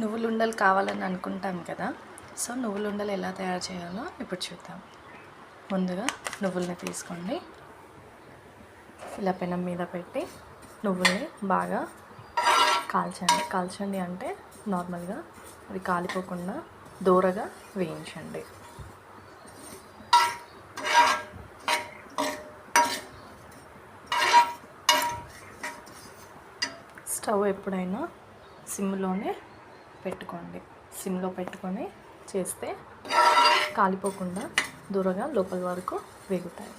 నువ్వుల ఉండలు కావాలని అనుకుంటాం కదా. సో నువ్వుల ఉండలు ఎలా తయారు చేయాలో ఇప్పుడు చూద్దాం. ముందుగా నువ్వుల్ని తీసుకోండి. ఇలా పెనం మీద పెట్టి నువ్వుల్ని బాగా కాల్చండి అంటే నార్మల్గా అది కాలిపోకుండా దూరగా వేయించండి. స్టవ్ ఎప్పుడైనా సిమ్లోనే పెట్టుకోండి. సిమ్లో పెట్టుకొని చేస్తే కాలిపోకుండా దూరగా లోపల వరకు వేగుతాయి.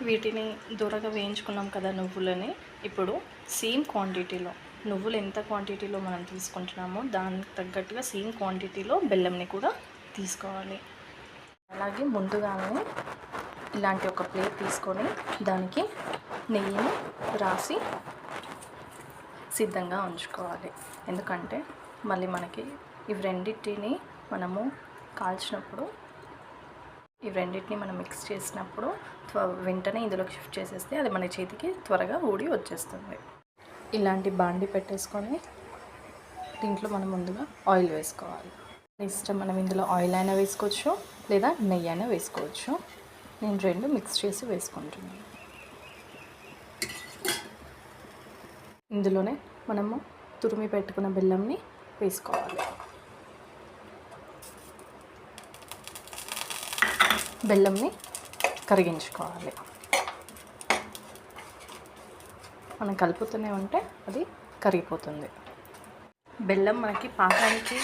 వీటిని దూరగా వేయించుకున్నాం కదా నువ్వులని. ఇప్పుడు సేమ్ క్వాంటిటీలో నువ్వులు ఎంత క్వాంటిటీలో మనం తీసుకుంటున్నామో దానికి తగ్గట్టుగా సేమ్ క్వాంటిటీలో బెల్లంని కూడా తీసుకోవాలి. అలాగే ముందుగానే ఇలాంటి ఒక ప్లేట్ తీసుకొని దానికి నెయ్యిని రాసి సిద్ధంగా ఉంచుకోవాలి. ఎందుకంటే మళ్ళీ మనకి ఇవి రెండింటిని మనము కాల్చినప్పుడు ఈ రెండింటిని మనం మిక్స్ చేసినప్పుడు వెంటనే ఇందులోకి షిఫ్ట్ చేసేస్తే అది మన చేతికి త్వరగా ఊడి వచ్చేస్తుంది. ఇలాంటి బాండి పెట్టేసుకొని దీంట్లో మనం ముందుగా ఆయిల్ వేసుకోవాలి. ఇష్టం మనం ఇందులో ఆయిల్ అయినా వేసుకోవచ్చు లేదా నెయ్యి అయినా వేసుకోవచ్చు. నేను రెండు మిక్స్ చేసి వేసుకుంటున్నాను. ఇందులోనే మనము తురిమి పెట్టుకున్న బెల్లంని వేసుకోవాలి. బెల్లంని కరిగించుకోవాలి. మనం కలుపుతూనే ఉంటే అది కరిగిపోతుంది. బెల్లం మనకి పాకానికి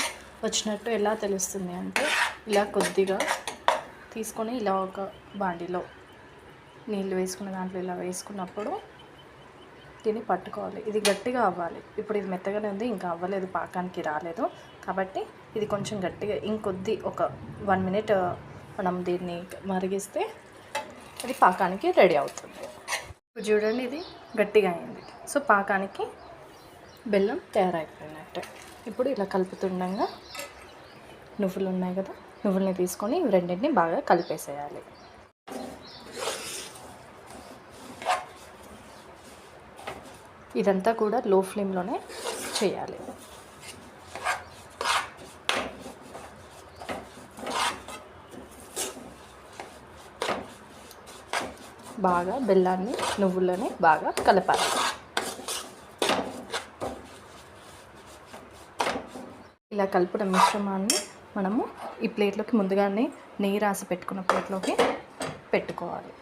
వచ్చినట్టు ఎలా తెలుస్తుంది అంటే ఇలా కొద్దిగా తీసుకొని ఇలా ఒక బాండిలో నీళ్ళు వేసుకున్న దాంట్లో ఇలా వేసుకున్నప్పుడు దీన్ని పట్టుకోవాలి. ఇది గట్టిగా అవ్వాలి. ఇప్పుడు ఇది మెత్తగానే ఉంది, ఇంకా అవ్వలేదు, పాకానికి రాలేదు. కాబట్టి ఇది కొంచెం గట్టిగా ఇంకొద్ది ఒక 1 minute మనం దీన్ని మరిగిస్తే అది పాకానికి రెడీ అవుతుంది. ఇప్పుడు చూడండి ఇది గట్టిగా అయింది. సో పాకానికి బెల్లం తయారైపోయినట్టే. ఇప్పుడు ఇలా కలుపుతుండగా నువ్వులు ఉన్నాయి కదా, నువ్వుల్ని తీసుకొని ఇవి రెండింటిని బాగా కలిపేసేయాలి. ఇదంతా కూడా లో ఫ్లేమ్లోనే చేయాలి. బాగా బెల్లాన్ని నువ్వులని బాగా కలపాలి. ఇలా కలిపిన మిశ్రమాన్ని మనము ఈ ప్లేట్లోకి ముందుగానే నెయ్యి రాసి పెట్టుకున్న ప్లేట్లోకి పెట్టుకోవాలి.